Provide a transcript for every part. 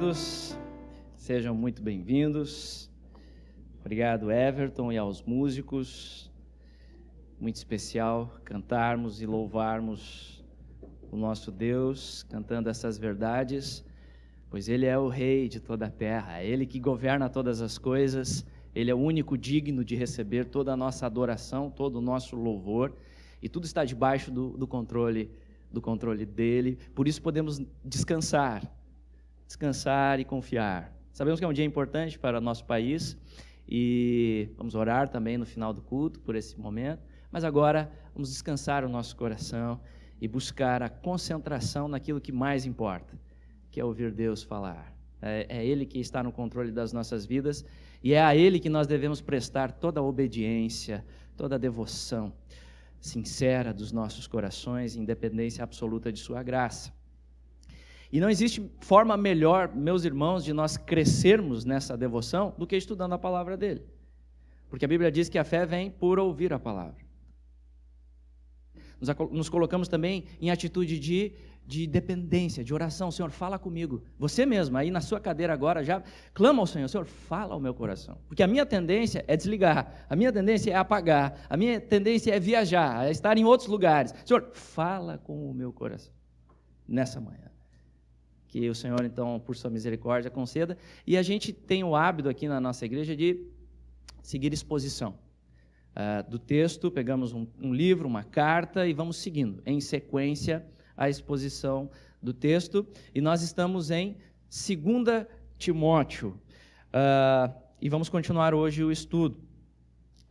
amados, sejam muito bem-vindos. Obrigado, Everton, e aos músicos. Muito especial cantarmos e louvarmos o nosso Deus, cantando essas verdades, pois Ele é o Rei de toda a terra, é Ele que governa todas as coisas, Ele é o único digno de receber toda a nossa adoração, todo o nosso louvor, e tudo está debaixo do controle dEle. Por isso podemos descansar e confiar. Sabemos que é um dia importante para o nosso país e vamos orar também no final do culto por esse momento, mas agora vamos descansar o nosso coração e buscar a concentração naquilo que mais importa, que é ouvir Deus falar. É Ele que está no controle das nossas vidas e é a Ele que nós devemos prestar toda a obediência, toda a devoção sincera dos nossos corações, em dependência absoluta de sua graça. E não existe forma melhor, meus irmãos, de nós crescermos nessa devoção do que estudando a palavra dele. Porque a Bíblia diz que a fé vem por ouvir a palavra. Nos colocamos também em atitude de dependência, de oração. Senhor, fala comigo. Você mesmo, aí na sua cadeira agora, já clama ao Senhor. Senhor, fala ao meu coração. Porque a minha tendência é desligar, a minha tendência é apagar, a minha tendência é viajar, é estar em outros lugares. Senhor, fala com o meu coração nessa manhã. Que o Senhor, então, por sua misericórdia, conceda. E a gente tem o hábito aqui na nossa igreja de seguir exposição do texto. Pegamos um livro, uma carta e vamos seguindo em sequência a exposição do texto. E nós estamos em 2 Timóteo e vamos continuar hoje o estudo.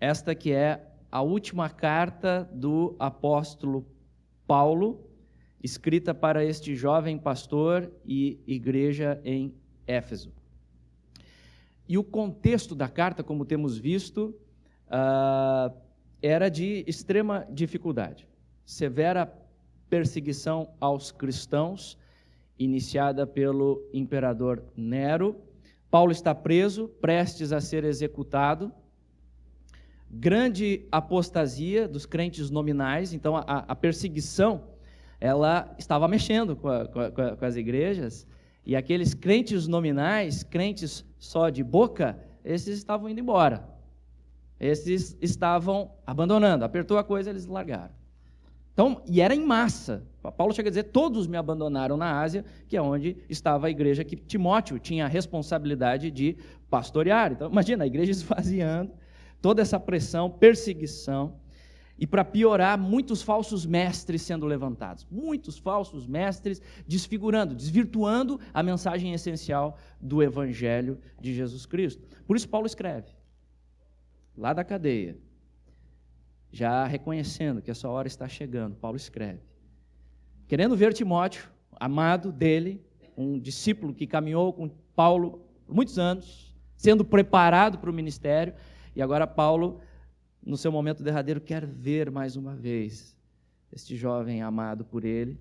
Esta que é a última carta do apóstolo Paulo, escrita para este jovem pastor e igreja em Éfeso. E o contexto da carta, como temos visto, era de extrema dificuldade. Severa perseguição aos cristãos, iniciada pelo imperador Nero. Paulo está preso, prestes a ser executado. Grande apostasia dos crentes nominais, então a perseguição ela estava mexendo com as igrejas, e aqueles crentes nominais, crentes só de boca, esses estavam indo embora. Esses estavam abandonando, apertou a coisa, eles largaram. Então, e era em massa. Paulo chega a dizer, todos me abandonaram na Ásia, que é onde estava a igreja que Timóteo tinha a responsabilidade de pastorear. Então, imagina, a igreja esvaziando, toda essa pressão, perseguição. E para piorar, muitos falsos mestres sendo levantados. Muitos falsos mestres desfigurando, desvirtuando a mensagem essencial do Evangelho de Jesus Cristo. Por isso Paulo escreve, lá da cadeia, já reconhecendo que essa hora está chegando, Paulo escreve, querendo ver Timóteo, amado dele, um discípulo que caminhou com Paulo por muitos anos, sendo preparado para o ministério, e agora Paulo, no seu momento derradeiro, quer ver mais uma vez este jovem amado por ele,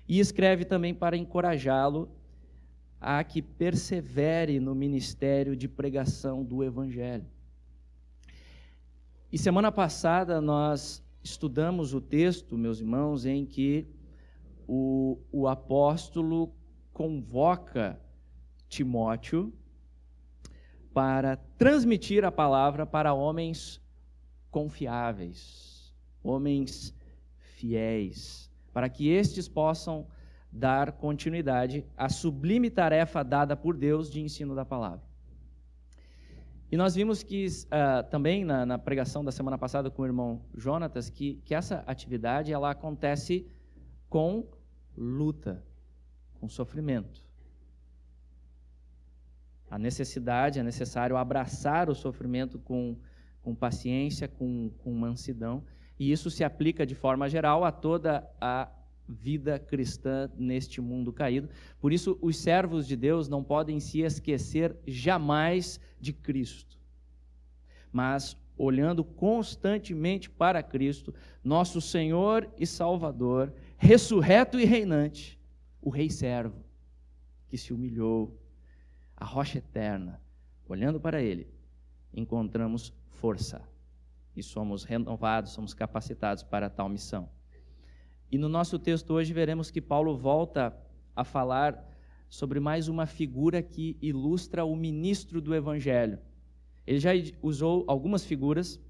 e escreve também para encorajá-lo a que persevere no ministério de pregação do Evangelho. E semana passada nós estudamos o texto, meus irmãos, em que o apóstolo convoca Timóteo para transmitir a palavra para homens confiáveis, homens fiéis, para que estes possam dar continuidade à sublime tarefa dada por Deus de ensino da palavra. E nós vimos que também na pregação da semana passada com o irmão Jonatas, que essa atividade ela acontece com luta, com sofrimento. A necessidade, é necessário abraçar o sofrimento com paciência, com mansidão, e isso se aplica de forma geral a toda a vida cristã neste mundo caído. Por isso, os servos de Deus não podem se esquecer jamais de Cristo, mas olhando constantemente para Cristo, nosso Senhor e Salvador, ressurreto e reinante, o Rei servo, que se humilhou, a rocha eterna. Olhando para Ele, encontramos força e somos renovados, somos capacitados para tal missão. E no nosso texto hoje veremos que Paulo volta a falar sobre mais uma figura que ilustra o ministro do Evangelho. Ele já usou algumas figuras,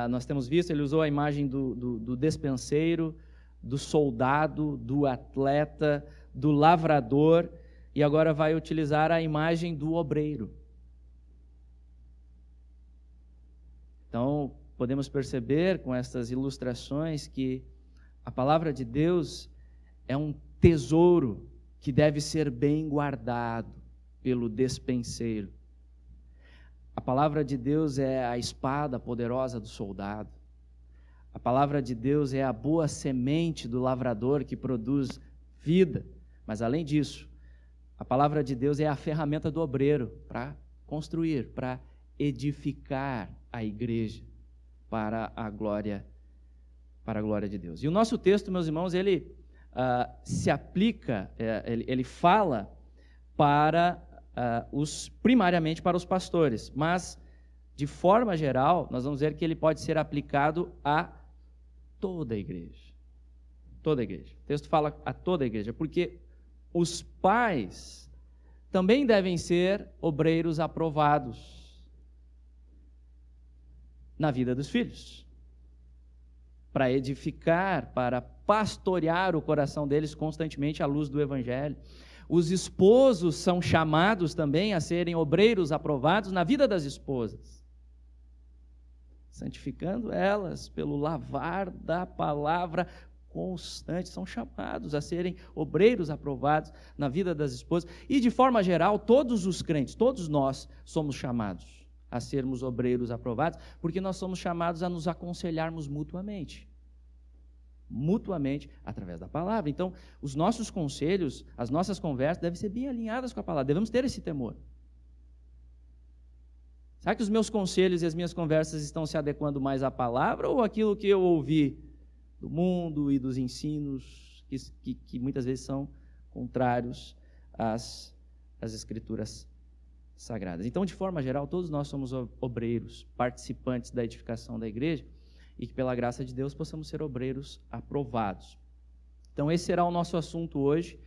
nós temos visto, ele usou a imagem do despenseiro, do soldado, do atleta, do lavrador, e agora vai utilizar a imagem do obreiro. Então, podemos perceber com essas ilustrações que a palavra de Deus é um tesouro que deve ser bem guardado pelo despenseiro. A palavra de Deus é a espada poderosa do soldado. A palavra de Deus é a boa semente do lavrador que produz vida. Mas além disso, a palavra de Deus é a ferramenta do obreiro para construir, para edificar a igreja para a glória de Deus. E o nosso texto, meus irmãos, ele se aplica, ele fala primariamente para os pastores, mas de forma geral, nós vamos ver que ele pode ser aplicado a toda a igreja. Toda a igreja. O texto fala a toda a igreja, porque os pais também devem ser obreiros aprovados na vida dos filhos, para edificar, para pastorear o coração deles constantemente à luz do Evangelho. Os esposos são chamados também a serem obreiros aprovados na vida das esposas, santificando elas pelo lavar da palavra constante. São chamados a serem obreiros aprovados na vida das esposas. E de forma geral, todos os crentes, todos nós somos chamados a sermos obreiros aprovados, porque nós somos chamados a nos aconselharmos mutuamente através da palavra. Então, os nossos conselhos, as nossas conversas devem ser bem alinhadas com a palavra, devemos ter esse temor. Será que os meus conselhos e as minhas conversas estão se adequando mais à palavra ou àquilo que eu ouvi do mundo e dos ensinos que muitas vezes são contrários às escrituras sagradas? Então, de forma geral, todos nós somos obreiros, participantes da edificação da igreja, e que pela graça de Deus possamos ser obreiros aprovados. Então, esse será o nosso assunto hoje.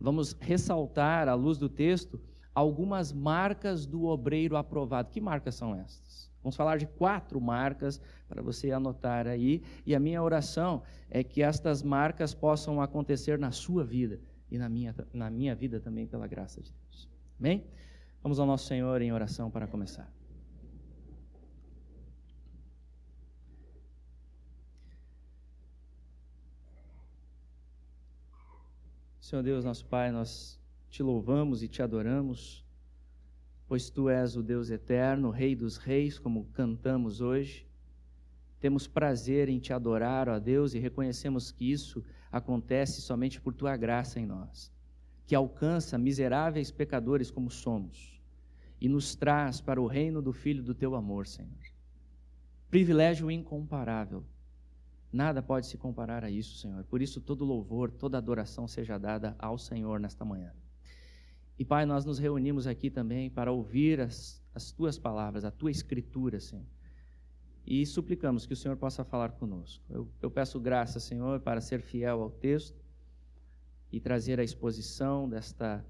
Vamos ressaltar, à luz do texto, algumas marcas do obreiro aprovado. Que marcas são estas? Vamos falar de 4 marcas para você anotar aí, e a minha oração é que estas marcas possam acontecer na sua vida e na minha vida também, pela graça de Deus. Amém? Vamos ao nosso Senhor em oração para começar. Senhor Deus, nosso Pai, nós te louvamos e te adoramos, pois Tu és o Deus eterno, Rei dos reis, como cantamos hoje. Temos prazer em te adorar, ó Deus, e reconhecemos que isso acontece somente por Tua graça em nós, que alcança miseráveis pecadores como somos e nos traz para o reino do Filho do Teu amor, Senhor. Privilégio incomparável. Nada pode se comparar a isso, Senhor. Por isso, todo louvor, toda adoração seja dada ao Senhor nesta manhã. E, Pai, nós nos reunimos aqui também para ouvir as Tuas palavras, a Tua Escritura, Senhor. E suplicamos que o Senhor possa falar conosco. Eu peço graça, Senhor, para ser fiel ao texto e trazer a exposição desta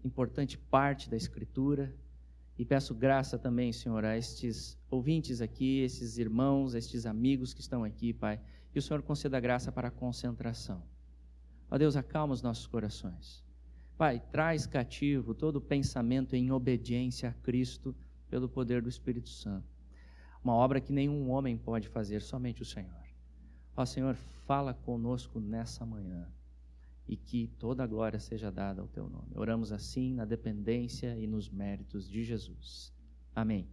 importante parte da Escritura. E peço graça também, Senhor, a estes ouvintes aqui, esses irmãos, estes amigos que estão aqui, Pai. Que o Senhor conceda graça para a concentração. Ó Deus, acalma os nossos corações. Pai, traz cativo todo pensamento em obediência a Cristo pelo poder do Espírito Santo. Uma obra que nenhum homem pode fazer, somente o Senhor. Ó Senhor, fala conosco nessa manhã. E que toda a glória seja dada ao Teu nome. Oramos assim na dependência e nos méritos de Jesus. Amém.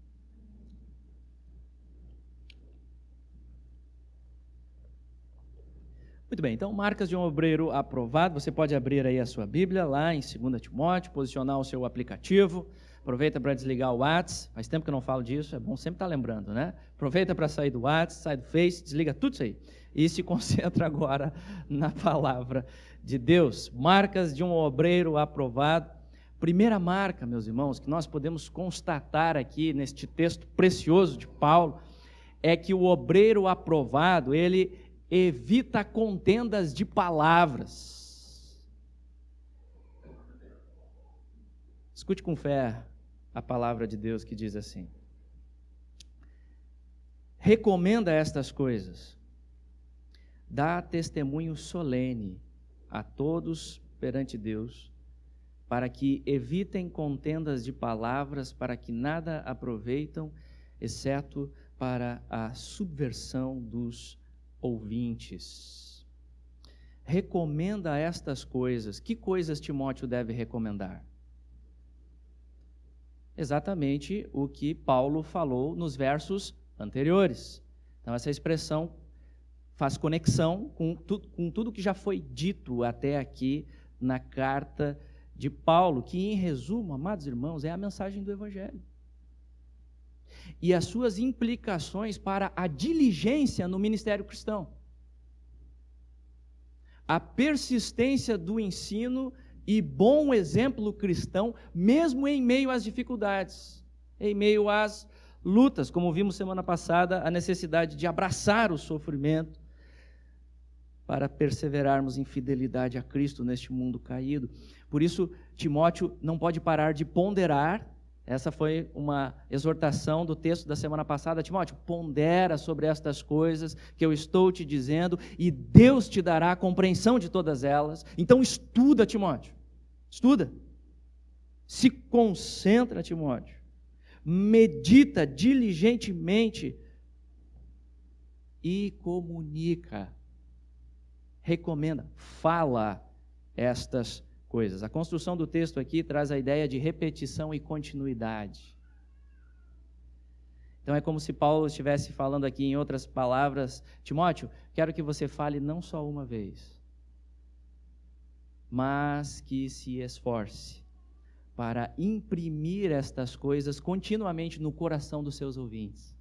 Muito bem, então marcas de um obreiro aprovado. Você pode abrir aí a sua Bíblia, lá em 2 Timóteo, posicionar o seu aplicativo. Aproveita para desligar o WhatsApp. Faz tempo que eu não falo disso, é bom sempre estar lembrando, né? Aproveita para sair do WhatsApp, sai do Face, desliga tudo isso aí. E se concentra agora na palavra de Deus. Marcas de um obreiro aprovado. Primeira marca, meus irmãos, que nós podemos constatar aqui neste texto precioso de Paulo, é que o obreiro aprovado, ele evita contendas de palavras. Escute com fé a palavra de Deus que diz assim: recomenda estas coisas, dá testemunho solene a todos perante Deus, para que evitem contendas de palavras, para que nada aproveitam, exceto para a subversão dos ouvintes. Recomenda estas coisas. Que coisas Timóteo deve recomendar? Exatamente o que Paulo falou nos versos anteriores. Então, essa expressão faz conexão com tudo que já foi dito até aqui na carta de Paulo, que, em resumo, amados irmãos, é a mensagem do Evangelho. E as suas implicações para a diligência no ministério cristão. A persistência do ensino e bom exemplo cristão, mesmo em meio às dificuldades, em meio às lutas, como vimos semana passada, a necessidade de abraçar o sofrimento para perseverarmos em fidelidade a Cristo neste mundo caído. Por isso, Timóteo não pode parar de ponderar. Essa foi uma exortação do texto da semana passada. Timóteo, pondera sobre estas coisas que eu estou te dizendo e Deus te dará a compreensão de todas elas. Então estuda, Timóteo. Estuda. Se concentra, Timóteo. Medita diligentemente e comunica. Recomenda, fala estas coisas. A construção do texto aqui traz a ideia de repetição e continuidade. Então é como se Paulo estivesse falando aqui em outras palavras: Timóteo, quero que você fale não só uma vez, mas que se esforce para imprimir estas coisas continuamente no coração dos seus ouvintes.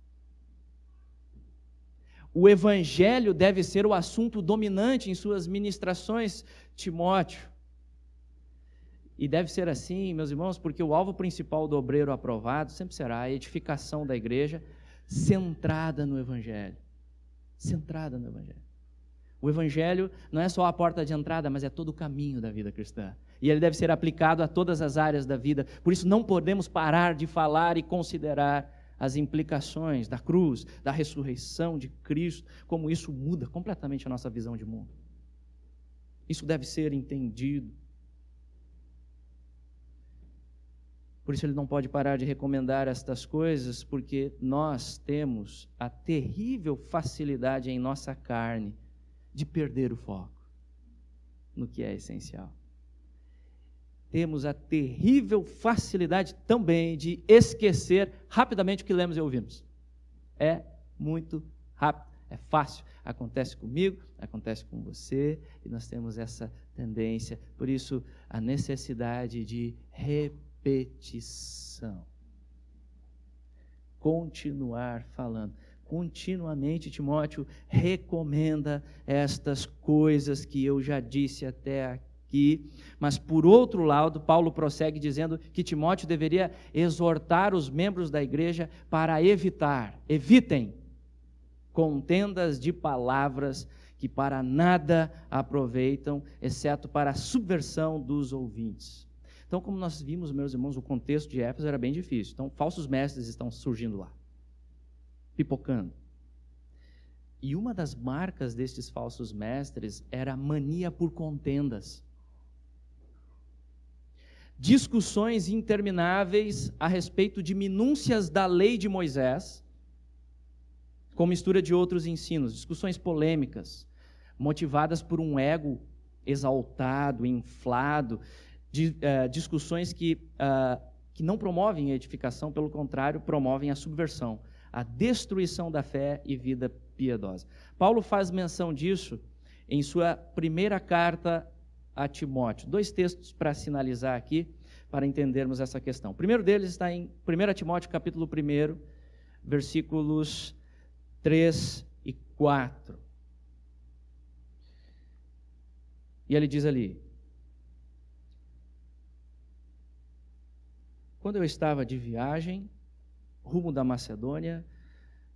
O Evangelho deve ser o assunto dominante em suas ministrações, Timóteo. E deve ser assim, meus irmãos, porque o alvo principal do obreiro aprovado sempre será a edificação da igreja centrada no Evangelho. Centrada no Evangelho. O Evangelho não é só a porta de entrada, mas é todo o caminho da vida cristã. E ele deve ser aplicado a todas as áreas da vida. Por isso não podemos parar de falar e considerar as implicações da cruz, da ressurreição de Cristo, como isso muda completamente a nossa visão de mundo. Isso deve ser entendido. Por isso ele não pode parar de recomendar estas coisas, porque nós temos a terrível facilidade em nossa carne de perder o foco no que é essencial. Temos a terrível facilidade também de esquecer rapidamente o que lemos e ouvimos. É muito rápido, é fácil. Acontece comigo, acontece com você, e nós temos essa tendência. Por isso, a necessidade de repetição. Continuar falando. Continuamente, Timóteo recomenda estas coisas que eu já disse até aqui. Mas, por outro lado, Paulo prossegue dizendo que Timóteo deveria exortar os membros da igreja para evitem contendas de palavras que para nada aproveitam, exceto para a subversão dos ouvintes. Então, como nós vimos, meus irmãos, o contexto de Éfeso era bem difícil. Então, falsos mestres estão surgindo lá, pipocando. E uma das marcas destes falsos mestres era a mania por contendas. Discussões intermináveis a respeito de minúcias da lei de Moisés, com mistura de outros ensinos, discussões polêmicas, motivadas por um ego exaltado, inflado, discussões que não promovem a edificação, pelo contrário, promovem a subversão, a destruição da fé e vida piedosa. Paulo faz menção disso em sua primeira carta a Timóteo. 2 textos para sinalizar aqui, para entendermos essa questão. O primeiro deles está em 1 Timóteo, capítulo 1, versículos 3 e 4. E ele diz ali: quando eu estava de viagem, rumo da Macedônia,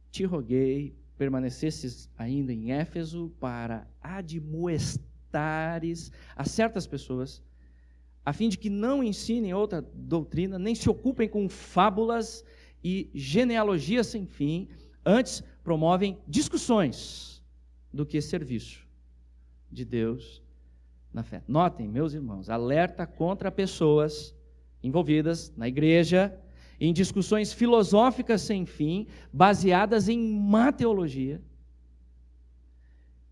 te roguei, permanecesses ainda em Éfeso para admoestares a certas pessoas, a fim de que não ensinem outra doutrina, nem se ocupem com fábulas e genealogias sem fim, antes promovem discussões do que serviço de Deus na fé. Notem, meus irmãos, alerta contra pessoas envolvidas na igreja em discussões filosóficas sem fim, baseadas em má teologia,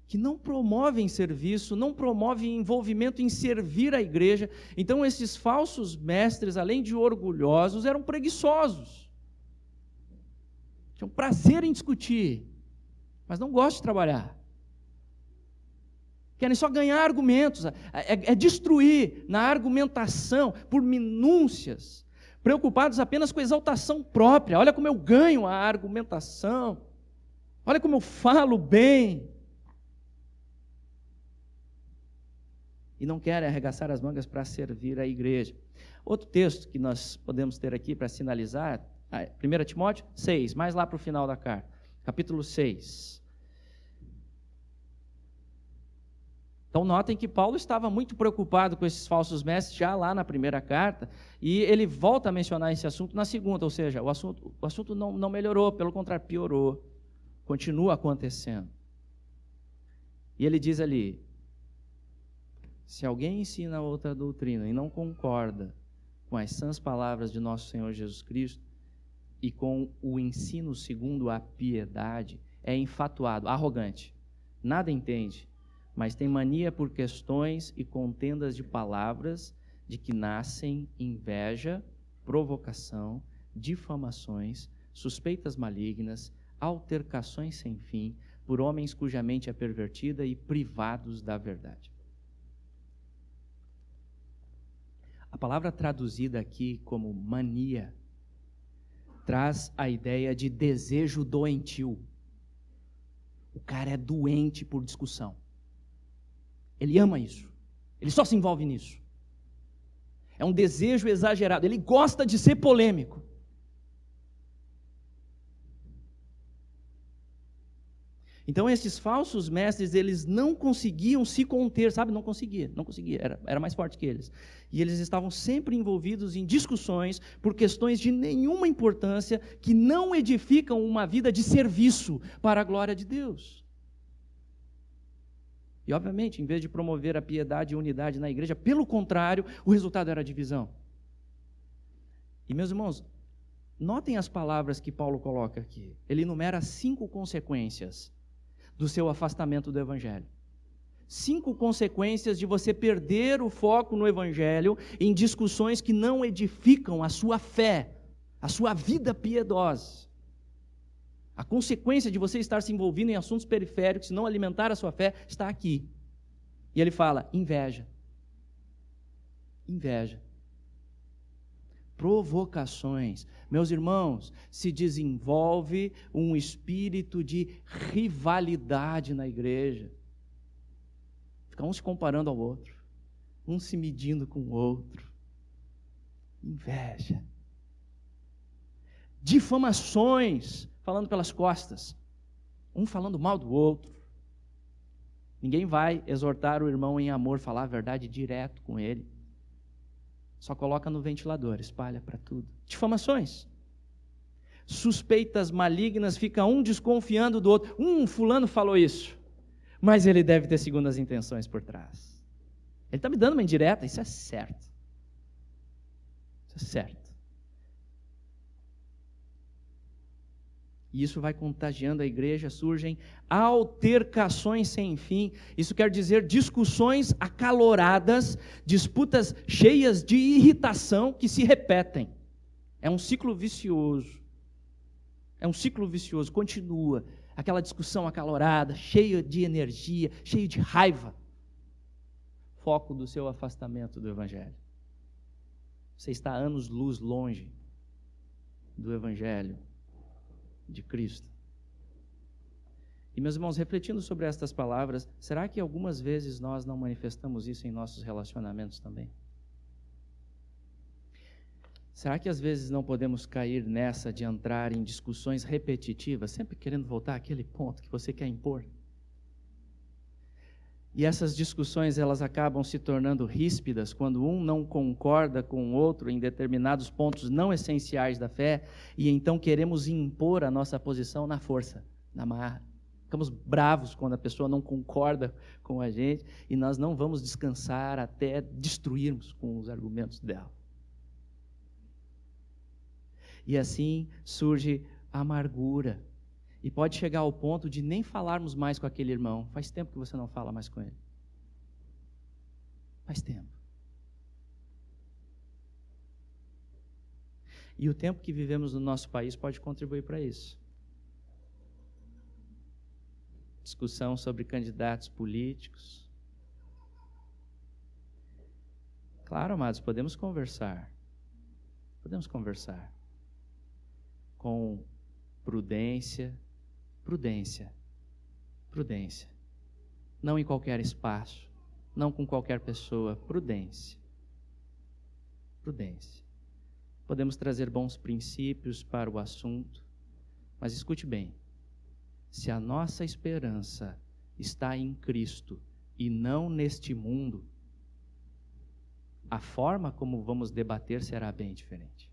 que não promovem serviço, não promovem envolvimento em servir a igreja. Então, esses falsos mestres, além de orgulhosos, eram preguiçosos. Tinham prazer em discutir, mas não gostam de trabalhar. Querem só ganhar argumentos, é destruir na argumentação por minúcias, preocupados apenas com a exaltação própria. Olha como eu ganho a argumentação, olha como eu falo bem. E não querem arregaçar as mangas para servir a igreja. Outro texto que nós podemos ter aqui para sinalizar, 1 Timóteo 6, mais lá para o final da carta, capítulo 6. Então notem que Paulo estava muito preocupado com esses falsos mestres já lá na primeira carta, e ele volta a mencionar esse assunto na segunda, ou seja, o assunto não melhorou, pelo contrário, piorou, continua acontecendo. E ele diz ali, se alguém ensina outra doutrina e não concorda com as sãs palavras de nosso Senhor Jesus Cristo e com o ensino segundo a piedade, é enfatuado, arrogante, nada entende, mas tem mania por questões e contendas de palavras, de que nascem inveja, provocação, difamações, suspeitas malignas, altercações sem fim, por homens cuja mente é pervertida e privados da verdade. A palavra traduzida aqui como mania traz a ideia de desejo doentio. O cara é doente por discussão. Ele ama isso. Ele só se envolve nisso. É um desejo exagerado. Ele gosta de ser polêmico. Então esses falsos mestres, eles não conseguiam se conter, sabe? Não conseguia, era mais forte que eles. E eles estavam sempre envolvidos em discussões por questões de nenhuma importância, que não edificam uma vida de serviço para a glória de Deus. E obviamente, em vez de promover a piedade e a unidade na igreja, pelo contrário, o resultado era a divisão. E meus irmãos, notem as palavras que Paulo coloca aqui. Ele enumera 5 consequências do seu afastamento do Evangelho. 5 consequências de você perder o foco no Evangelho em discussões que não edificam a sua fé, a sua vida piedosa. A consequência de você estar se envolvendo em assuntos periféricos e não alimentar a sua fé está aqui. E ele fala, inveja. Inveja. Provocações. Meus irmãos, se desenvolve um espírito de rivalidade na igreja. Fica um se comparando ao outro, um se medindo com o outro. Inveja. Difamações, falando pelas costas, um falando mal do outro. Ninguém vai exortar o irmão em amor, falar a verdade direto com ele. Só coloca no ventilador, espalha para tudo. Difamações. Suspeitas malignas, fica um desconfiando do outro. Fulano falou isso, mas ele deve ter segundas intenções por trás. Ele está me dando uma indireta, isso é certo. Isso é certo. E isso vai contagiando a igreja, surgem altercações sem fim. Isso quer dizer discussões acaloradas, disputas cheias de irritação que se repetem. É um ciclo vicioso. É um ciclo vicioso, continua. Aquela discussão acalorada, cheia de energia, cheia de raiva. Foco do seu afastamento do Evangelho. Você está a anos-luz longe do Evangelho de Cristo. E meus irmãos, refletindo sobre estas palavras, será que algumas vezes nós não manifestamos isso em nossos relacionamentos também? Será que às vezes não podemos cair nessa de entrar em discussões repetitivas, sempre querendo voltar àquele ponto que você quer impor? E essas discussões, elas acabam se tornando ríspidas quando um não concorda com o outro em determinados pontos não essenciais da fé, e então queremos impor a nossa posição na força, na marra. Ficamos bravos quando a pessoa não concorda com a gente, e nós não vamos descansar até destruirmos com os argumentos dela. E assim surge a amargura. E pode chegar ao ponto de nem falarmos mais com aquele irmão. Faz tempo que você não fala mais com ele. Faz tempo. E o tempo que vivemos no nosso país pode contribuir para isso. Discussão sobre candidatos políticos. Claro, amados, podemos conversar. Podemos conversar. Com prudência. Prudência. Prudência. Não em qualquer espaço. Não com qualquer pessoa. Prudência. Prudência. Podemos trazer bons princípios para o assunto, mas escute bem. Se a nossa esperança está em Cristo e não neste mundo, a forma como vamos debater será bem diferente.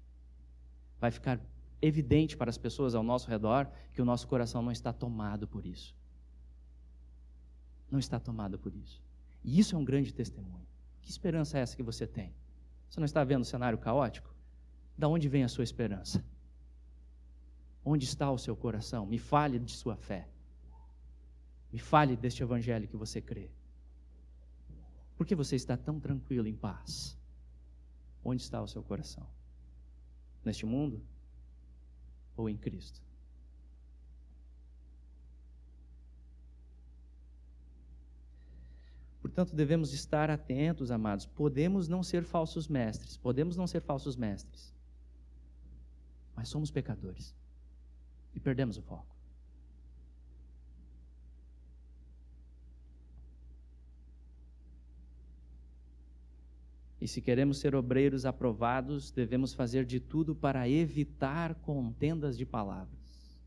Vai ficar evidente para as pessoas ao nosso redor que o nosso coração não está tomado por isso. Não está tomado por isso. E isso é um grande testemunho. Que esperança é essa que você tem? Você não está vendo o cenário caótico? Da onde vem a sua esperança? Onde está o seu coração? Me fale de sua fé. Me fale deste evangelho que você crê. Por que você está tão tranquilo, em paz? Onde está o seu coração? Neste mundo? Ou em Cristo? Portanto, devemos estar atentos, amados. Podemos não ser falsos mestres, mas somos pecadores e perdemos o foco. E se queremos ser obreiros aprovados, devemos fazer de tudo para evitar contendas de palavras.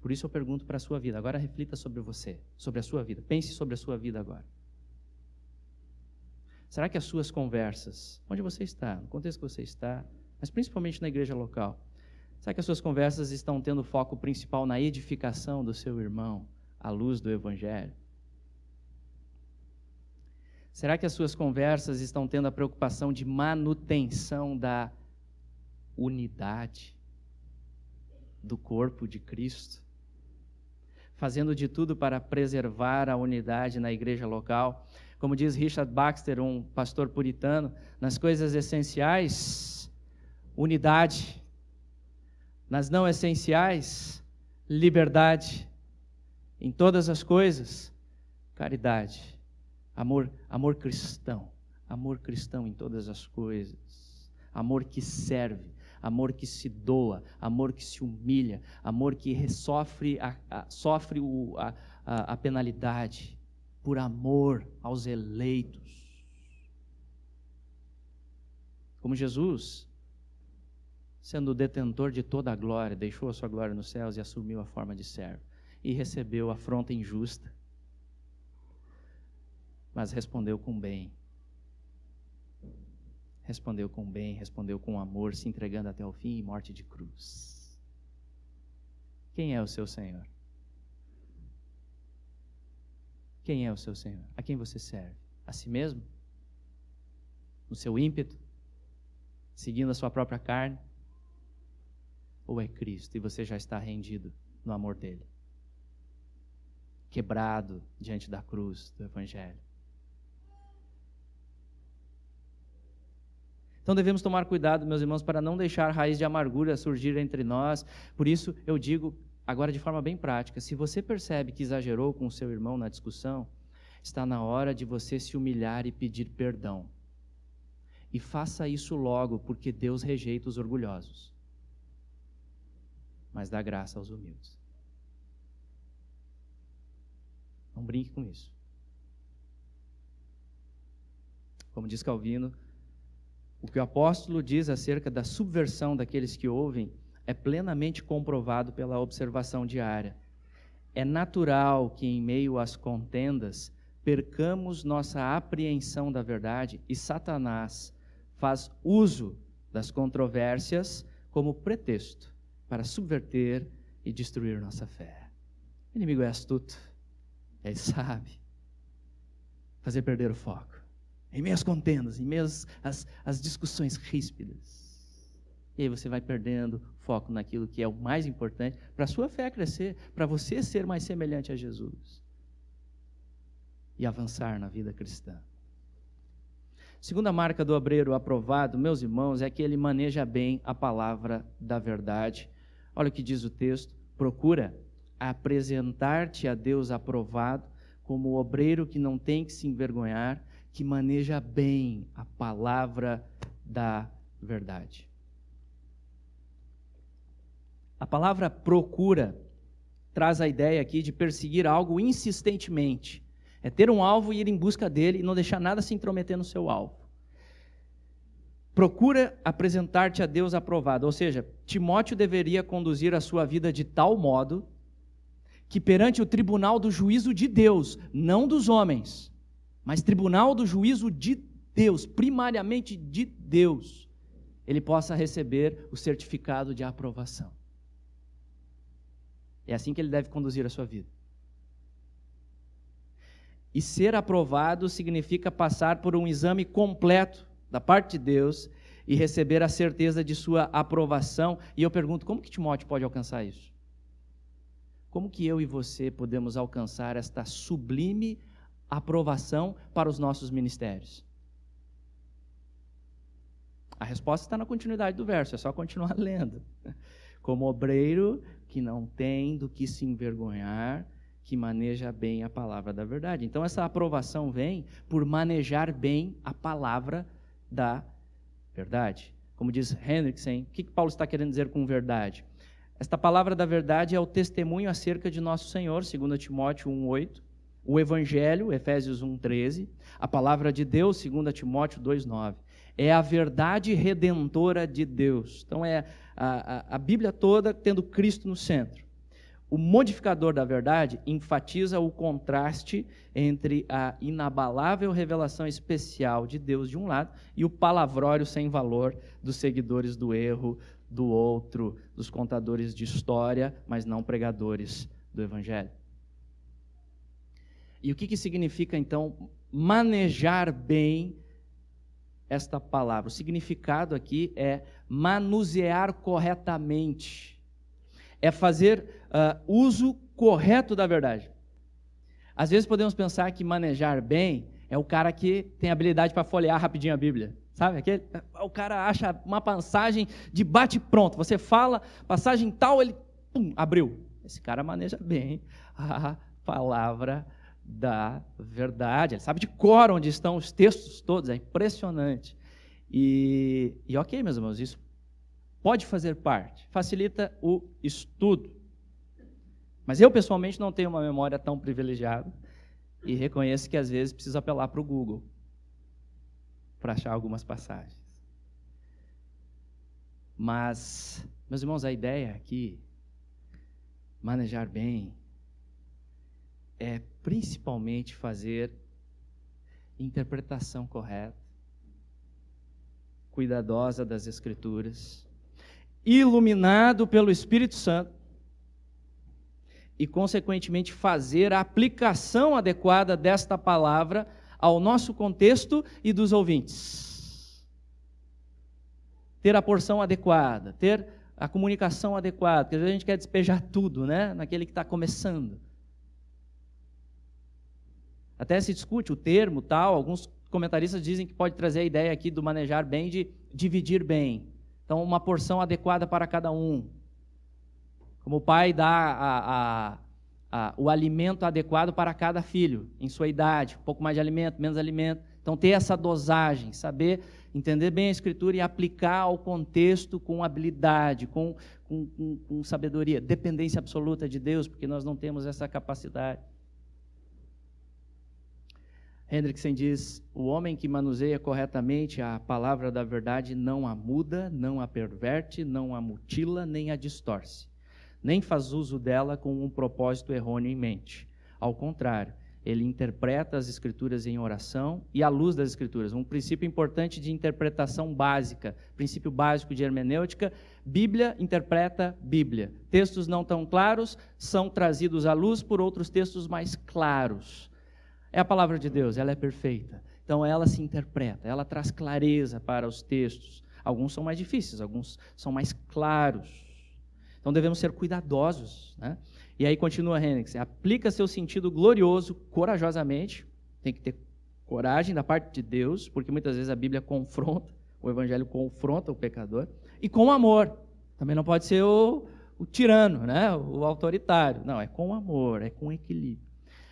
Por isso eu pergunto para a sua vida, agora reflita sobre você, sobre a sua vida, pense sobre a sua vida agora. Será que as suas conversas, onde você está, no contexto que você está, mas principalmente na igreja local, será que as suas conversas estão tendo foco principal na edificação do seu irmão, à luz do Evangelho? Será que as suas conversas estão tendo a preocupação de manutenção da unidade do corpo de Cristo? Fazendo de tudo para preservar a unidade na igreja local? Como diz Richard Baxter, um pastor puritano, nas coisas essenciais, unidade. Nas não essenciais, liberdade. Em todas as coisas, caridade. Amor cristão em todas as coisas, amor que serve, amor que se doa, amor que se humilha, amor que sofre a penalidade, por amor aos eleitos. Como Jesus, sendo o detentor de toda a glória, deixou a sua glória nos céus e assumiu a forma de servo, e recebeu afronta injusta, mas respondeu com bem, respondeu com amor, se entregando até o fim e morte de cruz. Quem é o seu Senhor? Quem é o seu Senhor? A quem você serve? A si mesmo? No seu ímpeto? Seguindo a sua própria carne? Ou é Cristo e você já está rendido no amor dele? Quebrado diante da cruz do Evangelho? Então devemos tomar cuidado, meus irmãos, para não deixar raiz de amargura surgir entre nós. Por isso eu digo, agora de forma bem prática, se você percebe que exagerou com o seu irmão na discussão, está na hora de você se humilhar e pedir perdão. E faça isso logo, porque Deus rejeita os orgulhosos, mas dá graça aos humildes. Não brinque com isso. Como diz Calvino, o que o apóstolo diz acerca da subversão daqueles que ouvem é plenamente comprovado pela observação diária. É natural que em meio às contendas percamos nossa apreensão da verdade e Satanás faz uso das controvérsias como pretexto para subverter e destruir nossa fé. O inimigo é astuto, ele sabe fazer perder o foco, em meio às contendas, em meio às discussões ríspidas. E aí você vai perdendo foco naquilo que é o mais importante para a sua fé crescer, para você ser mais semelhante a Jesus e avançar na vida cristã. Segunda marca do obreiro aprovado, meus irmãos, é que ele maneja bem a palavra da verdade. Olha o que diz o texto: procura apresentar-te a Deus aprovado, como o obreiro que não tem que se envergonhar, que maneja bem a palavra da verdade. A palavra procura traz a ideia aqui de perseguir algo insistentemente. É ter um alvo e ir em busca dele e não deixar nada se intrometer no seu alvo. Procura apresentar-te a Deus aprovado. Ou seja, Timóteo deveria conduzir a sua vida de tal modo que perante o tribunal do juízo de Deus, não dos homens, mas tribunal do juízo de Deus, primariamente de Deus, ele possa receber o certificado de aprovação. É assim que ele deve conduzir a sua vida. E ser aprovado significa passar por um exame completo da parte de Deus e receber a certeza de sua aprovação. E eu pergunto, como que Timóteo pode alcançar isso? Como que eu e você podemos alcançar esta sublime aprovação para os nossos ministérios? A resposta está na continuidade do verso, é só continuar lendo. Como obreiro que não tem do que se envergonhar, que maneja bem a palavra da verdade. Então essa aprovação vem por manejar bem a palavra da verdade. Como diz Hendrickson, o que Paulo está querendo dizer com verdade? Esta palavra da verdade é o testemunho acerca de nosso Senhor, 2 Timóteo 1,8, o Evangelho, Efésios 1,13, a palavra de Deus, 2 Timóteo 2,9. É a verdade redentora de Deus. Então é a Bíblia toda tendo Cristo no centro. O modificador da verdade enfatiza o contraste entre a inabalável revelação especial de Deus de um lado e o palavrório sem valor dos seguidores do erro do outro, dos contadores de história, mas não pregadores do Evangelho. E o que significa então manejar bem esta palavra? O significado aqui é manusear corretamente. É fazer uso correto da verdade. Às vezes podemos pensar que manejar bem é o cara que tem habilidade para folhear rapidinho a Bíblia. Sabe? O cara acha uma passagem de bate-pronto. Você fala, passagem tal, ele abriu. Esse cara maneja bem a palavra da verdade. Ele sabe de cor onde estão os textos todos. É impressionante. E ok, meus irmãos, isso pode fazer parte, facilita o estudo. Mas eu, pessoalmente, não tenho uma memória tão privilegiada e reconheço que, às vezes, preciso apelar para o Google para achar algumas passagens. Mas, meus irmãos, a ideia aqui, manejar bem, é principalmente fazer interpretação correta, cuidadosa das Escrituras, iluminado pelo Espírito Santo e, consequentemente, fazer a aplicação adequada desta palavra ao nosso contexto e dos ouvintes. Ter a porção adequada, ter a comunicação adequada, porque às vezes a gente quer despejar tudo, né, naquele que está começando. Até se discute o termo tal, alguns comentaristas dizem que pode trazer a ideia aqui do manejar bem, de dividir bem. Então, uma porção adequada para cada um. Como o pai dá o alimento adequado para cada filho, em sua idade, um pouco mais de alimento, menos alimento. Então, ter essa dosagem, saber entender bem a Escritura e aplicar ao contexto com habilidade, com sabedoria, dependência absoluta de Deus, porque nós não temos essa capacidade. Hendrickson diz: o homem que manuseia corretamente a palavra da verdade não a muda, não a perverte, não a mutila, nem a distorce, nem faz uso dela com um propósito errôneo em mente. Ao contrário, ele interpreta as Escrituras em oração e à luz das Escrituras. Um princípio importante de interpretação básica, princípio básico de hermenêutica: Bíblia interpreta Bíblia. Textos não tão claros são trazidos à luz por outros textos mais claros. É a palavra de Deus, ela é perfeita. Então ela se interpreta, ela traz clareza para os textos. Alguns são mais difíceis, alguns são mais claros. Então devemos ser cuidadosos, né? E aí continua Henriques: aplica seu sentido glorioso corajosamente, tem que ter coragem da parte de Deus, porque muitas vezes a Bíblia confronta, o Evangelho confronta o pecador, e com amor. Também não pode ser o tirano, né? O autoritário. Não, é com amor, é com equilíbrio.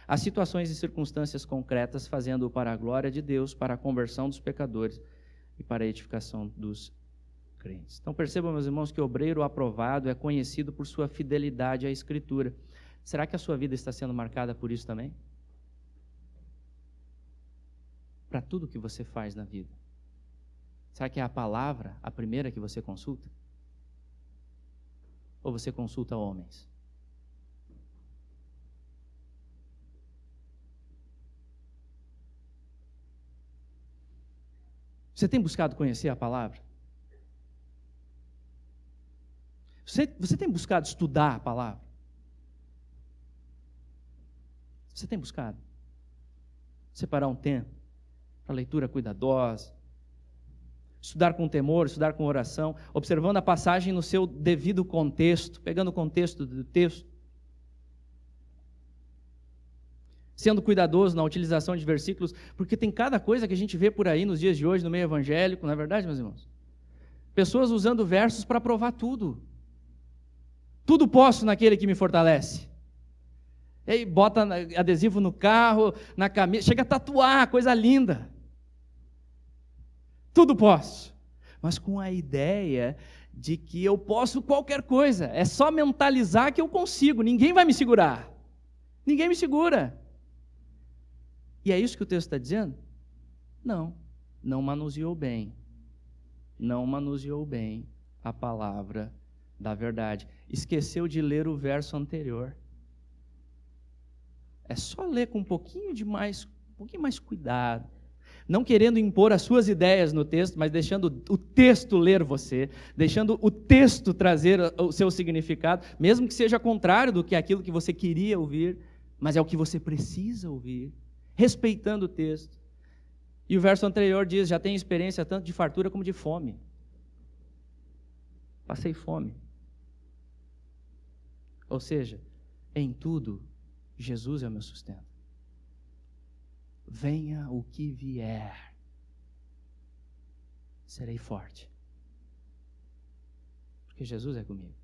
As situações e circunstâncias concretas, fazendo-o para a glória de Deus, para a conversão dos pecadores e para a edificação dos crentes. Então percebam, meus irmãos, que o obreiro aprovado é conhecido por sua fidelidade à Escritura. Será que a sua vida está sendo marcada por isso também? Para tudo que você faz na vida. Será que é a palavra a primeira que você consulta? Ou você consulta homens? Você tem buscado conhecer a palavra? Você tem buscado estudar a palavra? Você tem buscado separar um tempo para leitura cuidadosa, estudar com temor, estudar com oração, observando a passagem no seu devido contexto, pegando o contexto do texto, sendo cuidadoso na utilização de versículos, porque tem cada coisa que a gente vê por aí nos dias de hoje no meio evangélico, não é verdade, meus irmãos? Pessoas usando versos para provar tudo. Tudo posso naquele que me fortalece. E aí bota adesivo no carro, na camisa, chega a tatuar, coisa linda. Tudo posso, mas com a ideia de que eu posso qualquer coisa. É só mentalizar que eu consigo, ninguém vai me segurar. Ninguém me segura. E é isso que o texto está dizendo? Não manuseou bem. Não manuseou bem a palavra da verdade. Esqueceu de ler o verso anterior. É só ler com um pouquinho mais cuidado. Não querendo impor as suas ideias no texto, mas deixando o texto ler você, deixando o texto trazer o seu significado, mesmo que seja contrário do que aquilo que você queria ouvir, mas é o que você precisa ouvir, respeitando o texto. E o verso anterior diz: já tenho experiência tanto de fartura como de fome. Passei fome. Ou seja, em tudo, Jesus é o meu sustento. Venha o que vier, serei forte, porque Jesus é comigo.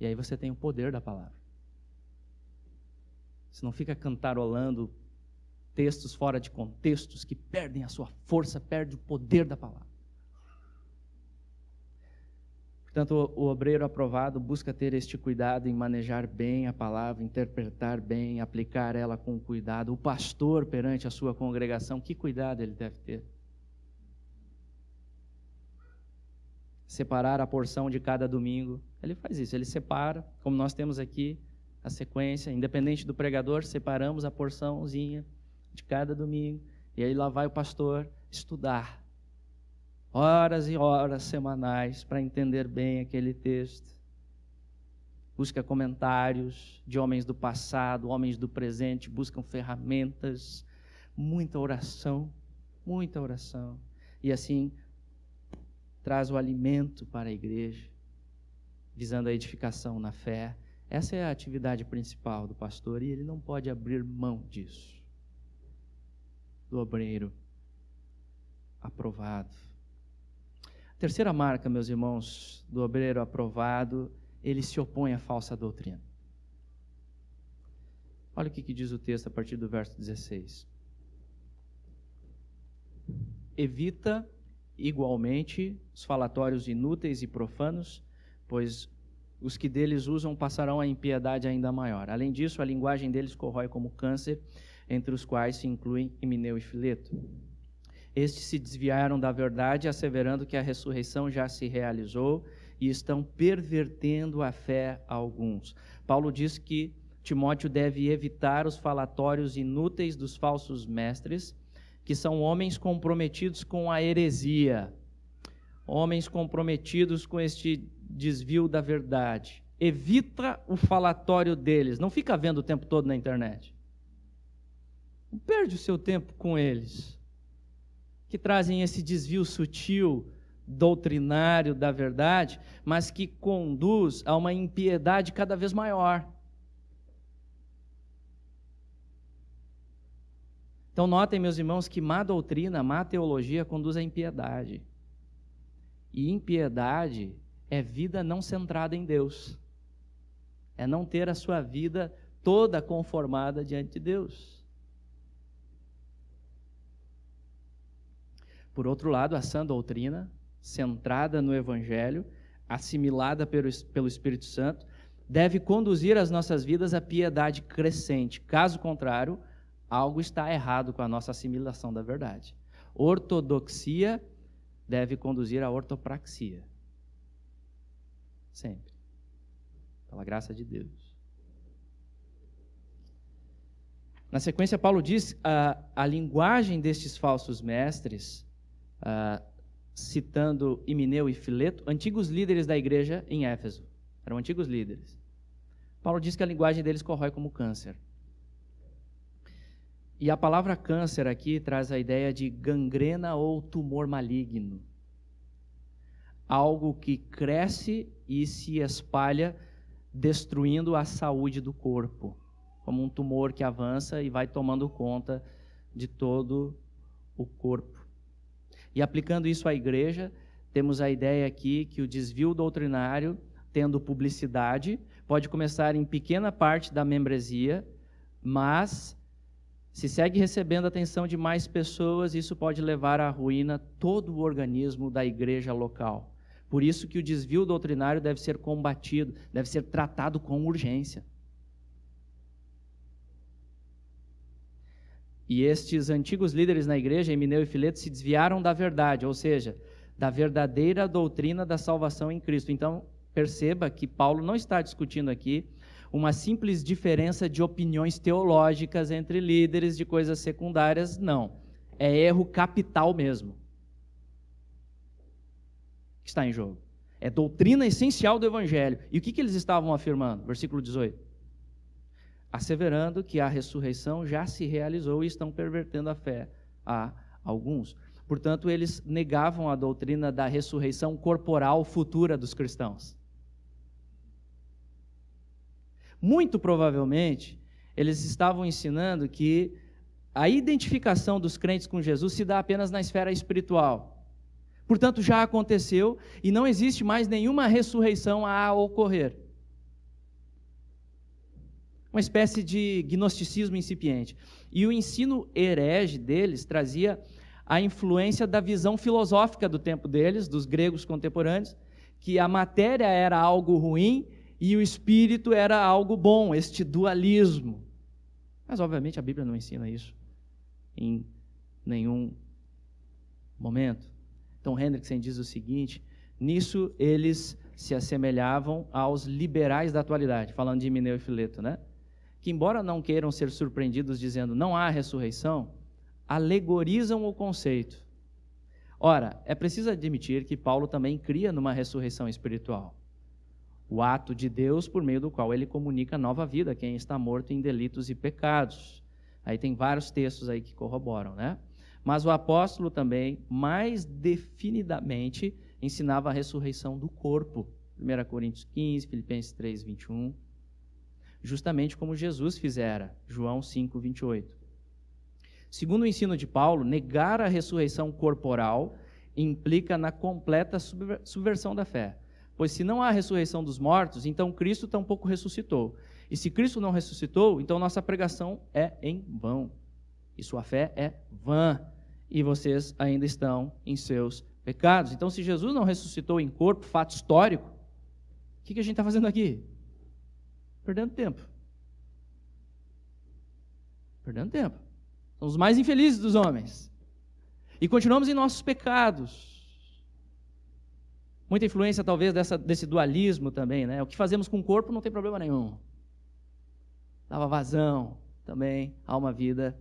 E aí você tem o poder da palavra. Você não fica cantarolando textos fora de contextos que perdem a sua força, perde o poder da palavra. Portanto, o obreiro aprovado busca ter este cuidado em manejar bem a palavra, interpretar bem, aplicar ela com cuidado. O pastor perante a sua congregação, que cuidado ele deve ter? Separar a porção de cada domingo. Ele faz isso, ele separa, como nós temos aqui a sequência, independente do pregador, separamos a porçãozinha de cada domingo, e aí lá vai o pastor estudar horas e horas semanais para entender bem aquele texto. Busca comentários de homens do passado, homens do presente, buscam ferramentas, muita oração, e assim traz o alimento para a igreja, visando a edificação na fé. Essa é a atividade principal do pastor, e ele não pode abrir mão disso. Do obreiro aprovado. A terceira marca, meus irmãos, do obreiro aprovado: ele se opõe à falsa doutrina. Olha o que diz o texto a partir do verso 16. Evita igualmente os falatórios inúteis e profanos, pois os que deles usam passarão a impiedade ainda maior. Além disso, a linguagem deles corrói como câncer, entre os quais se incluem Himeneu e Fileto. Estes se desviaram da verdade, asseverando que a ressurreição já se realizou, e estão pervertendo a fé a alguns. Paulo diz que Timóteo deve evitar os falatórios inúteis dos falsos mestres, que são homens comprometidos com a heresia, homens comprometidos com este desvio da verdade. Evita o falatório deles, não fica vendo o tempo todo na internet. Não perde o seu tempo com eles, que trazem esse desvio sutil, doutrinário da verdade, mas que conduz a uma impiedade cada vez maior. Então notem, meus irmãos, que má doutrina, má teologia conduz à impiedade. E impiedade é vida não centrada em Deus. É não ter a sua vida toda conformada diante de Deus. Por outro lado, a sã doutrina, centrada no Evangelho, assimilada pelo Espírito Santo, deve conduzir as nossas vidas à piedade crescente. Caso contrário, algo está errado com a nossa assimilação da verdade. Ortodoxia deve conduzir à ortopraxia. Sempre. Pela graça de Deus. Na sequência, Paulo diz a linguagem destes falsos mestres, citando Himeneu e Fileto, antigos líderes da igreja em Éfeso. Eram antigos líderes. Paulo diz que a linguagem deles corrói como câncer. E a palavra câncer aqui traz a ideia de gangrena ou tumor maligno. Algo que cresce e se espalha, destruindo a saúde do corpo. Como um tumor que avança e vai tomando conta de todo o corpo. E aplicando isso à igreja, temos a ideia aqui que o desvio doutrinário, tendo publicidade, pode começar em pequena parte da membresia, mas se segue recebendo a atenção de mais pessoas, isso pode levar à ruína todo o organismo da igreja local. Por isso que o desvio doutrinário deve ser combatido, deve ser tratado com urgência. E estes antigos líderes na igreja, Himeneu e Fileto, se desviaram da verdade, ou seja, da verdadeira doutrina da salvação em Cristo. Então, perceba que Paulo não está discutindo aqui uma simples diferença de opiniões teológicas entre líderes de coisas secundárias, não. É erro capital mesmo que está em jogo. É doutrina essencial do Evangelho. E o que eles estavam afirmando? Versículo 18. Asseverando que a ressurreição já se realizou e estão pervertendo a fé a alguns. Portanto, eles negavam a doutrina da ressurreição corporal futura dos cristãos. Muito provavelmente, eles estavam ensinando que a identificação dos crentes com Jesus se dá apenas na esfera espiritual. Portanto, já aconteceu e não existe mais nenhuma ressurreição a ocorrer. Uma espécie de gnosticismo incipiente. E o ensino herege deles trazia a influência da visão filosófica do tempo deles, dos gregos contemporâneos, que a matéria era algo ruim e o espírito era algo bom, este dualismo. Mas, obviamente, a Bíblia não ensina isso em nenhum momento. Então, Hendrickson diz o seguinte: nisso eles se assemelhavam aos liberais da atualidade, falando de Himeneu e Fileto, né? Que, embora não queiram ser surpreendidos dizendo não há ressurreição, alegorizam o conceito. Ora, é preciso admitir que Paulo também cria numa ressurreição espiritual. O ato de Deus por meio do qual ele comunica nova vida a quem está morto em delitos e pecados. Aí tem vários textos aí que corroboram, né? Mas o apóstolo também, mais definidamente, ensinava a ressurreição do corpo. 1 Coríntios 15, Filipenses 3, 21. Justamente como Jesus fizera, João 5, 28. Segundo o ensino de Paulo, negar a ressurreição corporal implica na completa subversão da fé. Pois se não há ressurreição dos mortos, então Cristo tampouco ressuscitou. E se Cristo não ressuscitou, então nossa pregação é em vão. E sua fé é vã. E vocês ainda estão em seus pecados. Então, se Jesus não ressuscitou em corpo, fato histórico, o que a gente está fazendo aqui? Perdendo tempo. Perdendo tempo. Somos os mais infelizes dos homens. E continuamos em nossos pecados. Muita influência, talvez, desse dualismo também, né? O que fazemos com o corpo não tem problema nenhum. dava vazão também a uma vida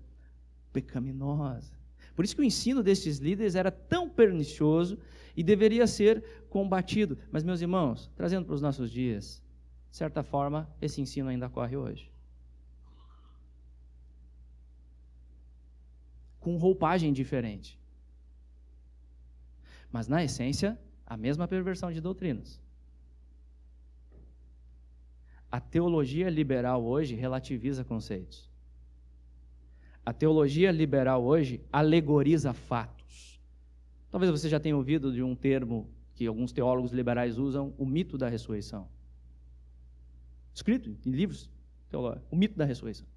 pecaminosa. Por isso que o ensino desses líderes era tão pernicioso e deveria ser combatido. Mas, meus irmãos, trazendo para os nossos dias, de certa forma, esse ensino ainda ocorre hoje. Com roupagem diferente. Mas, na essência, a mesma perversão de doutrinas. A teologia liberal hoje relativiza conceitos. A teologia liberal hoje alegoriza fatos. Talvez você já tenha ouvido de um termo que alguns teólogos liberais usam, o mito da ressurreição. Escrito em livros teológicos, o mito da ressurreição.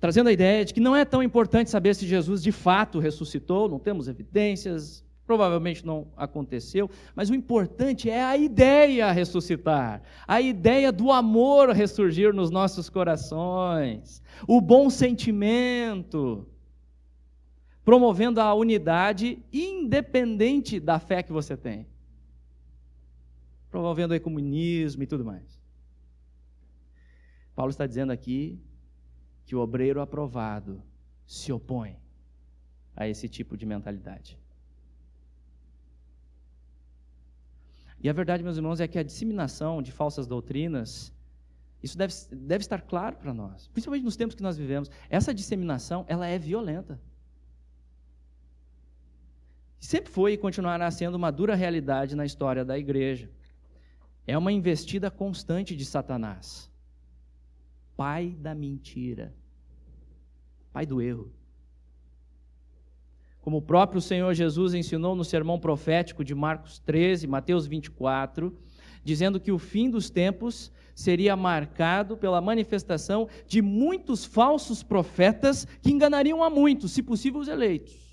Trazendo a ideia de que não é tão importante saber se Jesus de fato ressuscitou, não temos evidências, provavelmente não aconteceu, mas o importante é a ideia ressuscitar, a ideia do amor ressurgir nos nossos corações, o bom sentimento, promovendo a unidade independente da fé que você tem, promovendo o ecumenismo e tudo mais. Paulo está dizendo aqui que o obreiro aprovado se opõe a esse tipo de mentalidade. E a verdade, meus irmãos, é que a disseminação de falsas doutrinas, isso deve estar claro para nós, principalmente nos tempos que nós vivemos. Essa disseminação, ela é violenta. Sempre foi e continuará sendo uma dura realidade na história da igreja. É uma investida constante de Satanás, pai da mentira, pai do erro. Como o próprio Senhor Jesus ensinou no sermão profético de Marcos 13, Mateus 24, dizendo que o fim dos tempos seria marcado pela manifestação de muitos falsos profetas que enganariam a muitos, se possível os eleitos.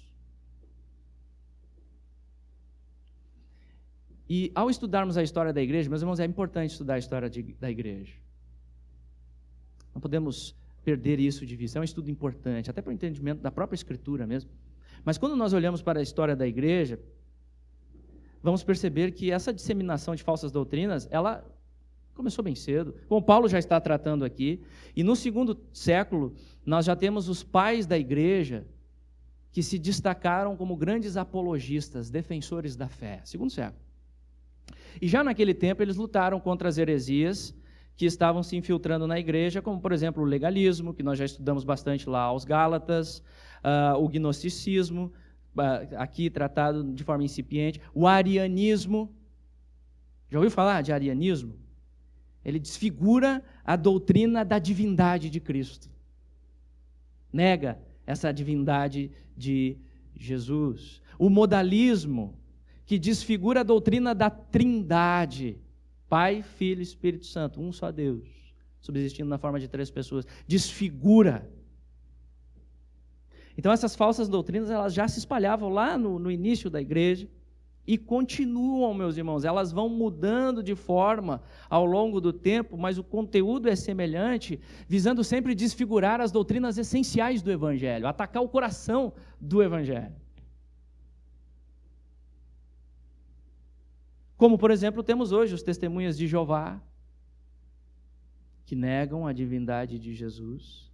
E ao estudarmos a história da igreja, meus irmãos, é importante estudar a história da igreja. Não podemos perder isso de vista, é um estudo importante, até para o entendimento da própria Escritura mesmo. Mas quando nós olhamos para a história da igreja, vamos perceber que essa disseminação de falsas doutrinas, ela começou bem cedo, como Paulo já está tratando aqui, e no segundo século, nós já temos os pais da igreja que se destacaram como grandes apologistas, defensores da fé, segundo século. E já naquele tempo eles lutaram contra as heresias que estavam se infiltrando na igreja, como por exemplo o legalismo, que nós já estudamos bastante lá aos Gálatas, o gnosticismo, aqui tratado de forma incipiente, o arianismo. Já ouviu falar de arianismo? Ele desfigura a doutrina da divindade de Cristo. Nega essa divindade de Jesus. O modalismo, que desfigura a doutrina da Trindade, Pai, Filho e Espírito Santo, um só Deus, subsistindo na forma de 3 pessoas, desfigura. Então essas falsas doutrinas, elas já se espalhavam lá no início da igreja e continuam, meus irmãos, elas vão mudando de forma ao longo do tempo, mas o conteúdo é semelhante, visando sempre desfigurar as doutrinas essenciais do Evangelho, atacar o coração do Evangelho. Como, por exemplo, temos hoje os testemunhas de Jeová, que negam a divindade de Jesus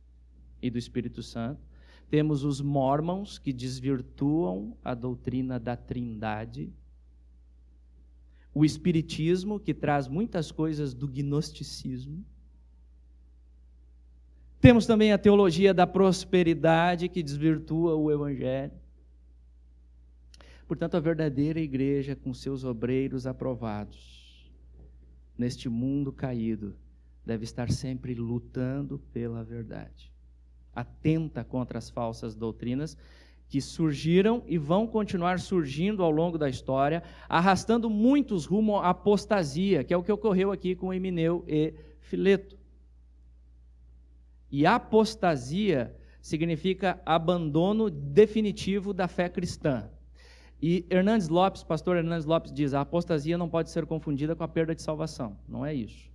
e do Espírito Santo. Temos os Mormons, que desvirtuam a doutrina da Trindade. O Espiritismo, que traz muitas coisas do gnosticismo. Temos também a teologia da prosperidade, que desvirtua o Evangelho. Portanto, a verdadeira igreja, com seus obreiros aprovados, neste mundo caído, deve estar sempre lutando pela verdade, atenta contra as falsas doutrinas que surgiram e vão continuar surgindo ao longo da história, arrastando muitos rumo à apostasia, que é o que ocorreu aqui com Himeneu e Fileto. E apostasia significa abandono definitivo da fé cristã. E Hernandes Lopes, pastor Hernandes Lopes diz, a apostasia não pode ser confundida com a perda de salvação. Não é isso.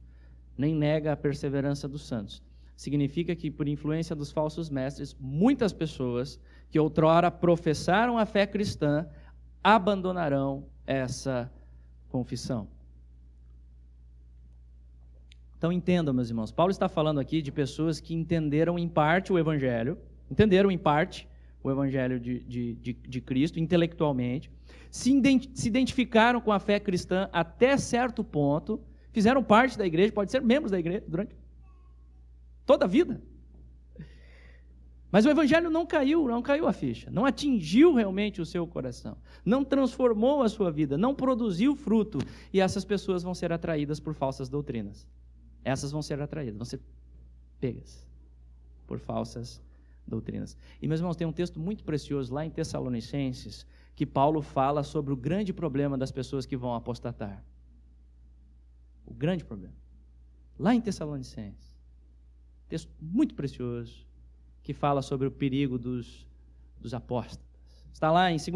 Nem nega a perseverança dos santos. Significa que, por influência dos falsos mestres, muitas pessoas que outrora professaram a fé cristã abandonarão essa confissão. Então entendam, meus irmãos, Paulo está falando aqui de pessoas que entenderam em parte o Evangelho, de Cristo intelectualmente, se identificaram com a fé cristã até certo ponto, fizeram parte da igreja, pode ser membros da igreja durante toda a vida. Mas o Evangelho não caiu a ficha, não atingiu realmente o seu coração, não transformou a sua vida, não produziu fruto, e essas pessoas vão ser atraídas por falsas doutrinas. Essas vão ser atraídas, vão ser pegas por falsas doutrinas. E, meus irmãos, tem um texto muito precioso lá em Tessalonicenses, que Paulo fala sobre o grande problema das pessoas que vão apostatar. O grande problema. Lá em Tessalonicenses. Texto muito precioso, que fala sobre o perigo dos apóstatas. Está lá em 2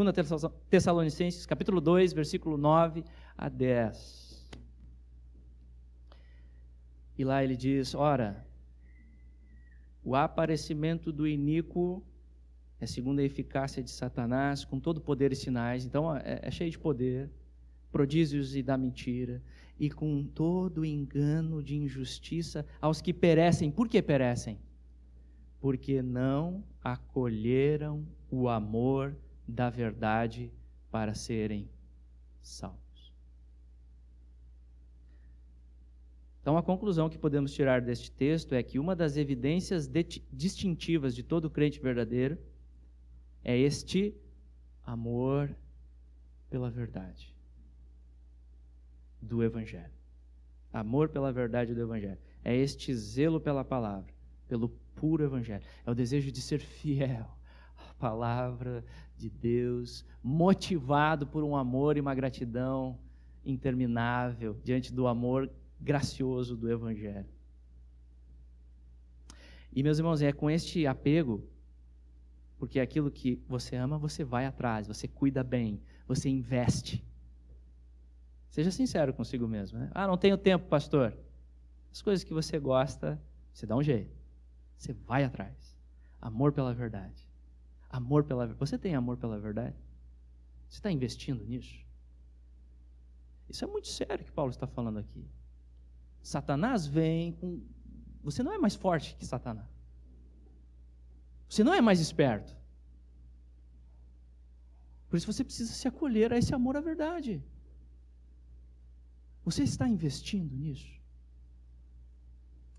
Tessalonicenses, capítulo 2, versículo 9 a 10. E lá ele diz, ora, o aparecimento do iníquo é segundo a eficácia de Satanás, com todo poder e sinais. Então é cheio de poder, prodígios e da mentira, e com todo engano de injustiça aos que perecem. Por que perecem? Porque não acolheram o amor da verdade para serem salvos. Então, a conclusão que podemos tirar deste texto é que uma das evidências distintivas de todo crente verdadeiro é este amor pela verdade do Evangelho. Amor pela verdade do Evangelho. É este zelo pela palavra, pelo puro Evangelho. É o desejo de ser fiel à palavra de Deus, motivado por um amor e uma gratidão interminável diante do amor gracioso do Evangelho. E, meus irmãos, é com este apego, porque aquilo que você ama, você vai atrás, você cuida bem, você investe. Seja sincero consigo mesmo, né? Não tenho tempo, pastor. As coisas que você gosta, você dá um jeito. Você vai atrás. Amor pela verdade. Você tem amor pela verdade? Você está investindo nisso? Isso é muito sério que Paulo está falando aqui. Satanás vem com... Você não é mais forte que Satanás. Você não é mais esperto. Por isso você precisa se acolher a esse amor à verdade. Você está investindo nisso?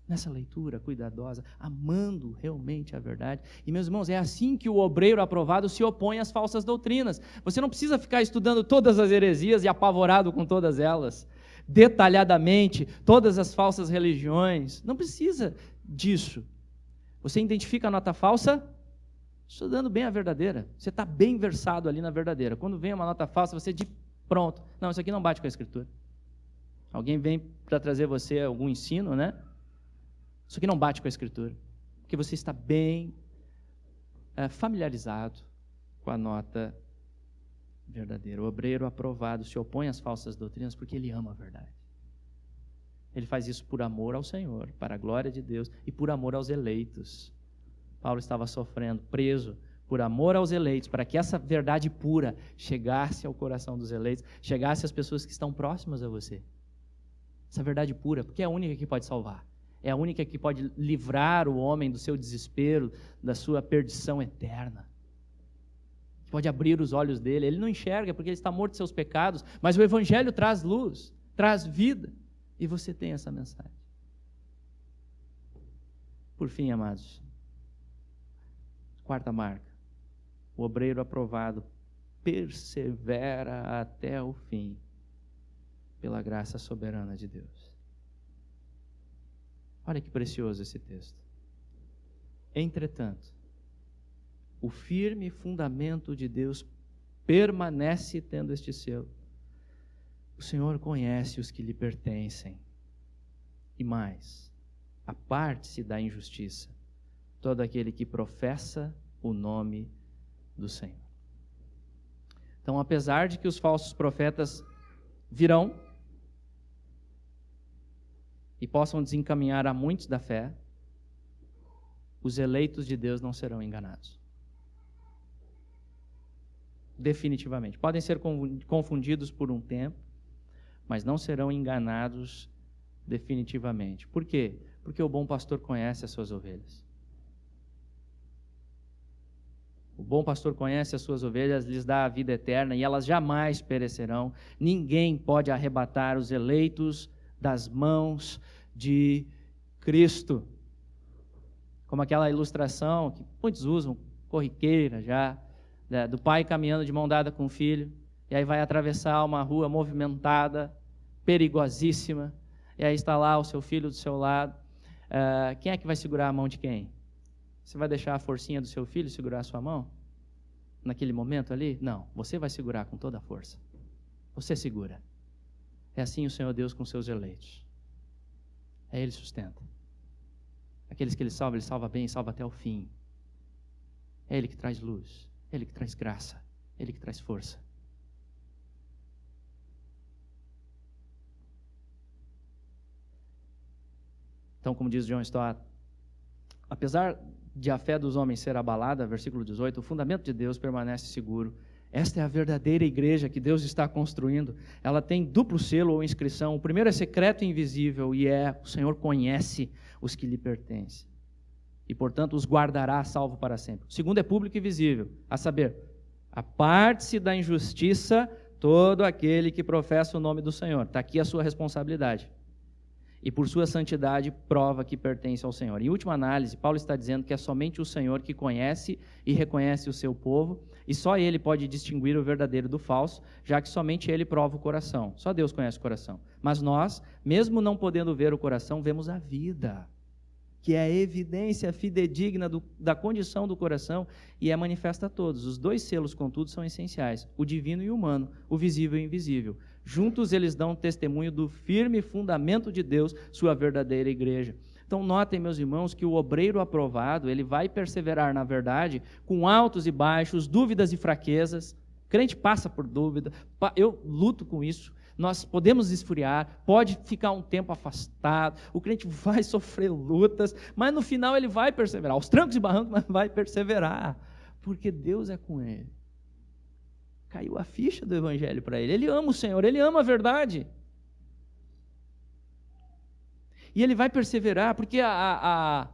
Nessa leitura cuidadosa, amando realmente a verdade. E, meus irmãos, é assim que o obreiro aprovado se opõe às falsas doutrinas. Você não precisa ficar estudando todas as heresias e apavorado com todas elas, detalhadamente, todas as falsas religiões. Não precisa disso. Você identifica a nota falsa estudando bem a verdadeira. Você está bem versado ali na verdadeira. Quando vem uma nota falsa, você diz, pronto, não, isso aqui não bate com a Escritura. Alguém vem para trazer você algum ensino, né? Isso aqui não bate com a Escritura. Porque você está bem familiarizado com a nota verdadeira. O obreiro aprovado se opõe às falsas doutrinas porque ele ama a verdade. Ele faz isso por amor ao Senhor, para a glória de Deus e por amor aos eleitos. Paulo estava sofrendo, preso, por amor aos eleitos, para que essa verdade pura chegasse ao coração dos eleitos, chegasse às pessoas que estão próximas a você. Essa verdade pura, porque é a única que pode salvar. É a única que pode livrar o homem do seu desespero, da sua perdição eterna. Pode abrir os olhos dele. Ele não enxerga porque ele está morto de seus pecados, mas o Evangelho traz luz, traz vida. E você tem essa mensagem. Por fim, amados, quarta marca. O obreiro aprovado persevera até o fim, pela graça soberana de Deus. Olha que precioso esse texto. Entretanto, o firme fundamento de Deus permanece tendo este selo. O Senhor conhece os que lhe pertencem. E mais, aparte-se da injustiça todo aquele que professa o nome do Senhor. Então, apesar de que os falsos profetas virão e possam desencaminhar a muitos da fé, os eleitos de Deus não serão enganados. Definitivamente. Podem ser confundidos por um tempo, mas não serão enganados definitivamente. Por quê? Porque o bom pastor conhece as suas ovelhas. O bom pastor conhece as suas ovelhas, lhes dá a vida eterna e elas jamais perecerão. Ninguém pode arrebatar os eleitos das mãos de Cristo. Como aquela ilustração que muitos usam, corriqueira já, do pai caminhando de mão dada com o filho, e aí vai atravessar uma rua movimentada, perigosíssima, e aí está lá o seu filho do seu lado. Quem é que vai segurar a mão de quem? Você vai deixar a forcinha do seu filho segurar a sua mão? Naquele momento ali? Não, você vai segurar com toda a força. Você segura. É assim o Senhor Deus com seus eleitos. É Ele sustenta. Aqueles que Ele salva bem, salva até o fim. É Ele que traz luz, é Ele que traz graça, é Ele que traz força. Então, como diz John Stott, apesar de a fé dos homens ser abalada, versículo 18, o fundamento de Deus permanece seguro. Esta é a verdadeira igreja que Deus está construindo. Ela tem duplo selo ou inscrição. O primeiro é secreto e invisível, e o Senhor conhece os que lhe pertencem. E, portanto, os guardará salvo para sempre. O segundo é público e visível, a saber, aparte-se da injustiça todo aquele que professa o nome do Senhor. Está aqui a sua responsabilidade. E por sua santidade prova que pertence ao Senhor. Em última análise, Paulo está dizendo que é somente o Senhor que conhece e reconhece o seu povo, e só Ele pode distinguir o verdadeiro do falso, já que somente Ele prova o coração. Só Deus conhece o coração. Mas nós, mesmo não podendo ver o coração, vemos a vida, que é a evidência fidedigna da condição do coração e é manifesta a todos. Os dois selos, contudo, são essenciais, o divino e o humano, o visível e o invisível. Juntos eles dão testemunho do firme fundamento de Deus, sua verdadeira igreja. Então notem, meus irmãos, que o obreiro aprovado, ele vai perseverar na verdade, com altos e baixos, dúvidas e fraquezas. O crente passa por dúvida, eu luto com isso. Nós podemos esfriar, pode ficar um tempo afastado, o crente vai sofrer lutas, mas no final ele vai perseverar, aos trancos e barrancos, mas vai perseverar, porque Deus é com ele. Caiu a ficha do evangelho para ele, ele ama o Senhor, ele ama a verdade. E ele vai perseverar, porque a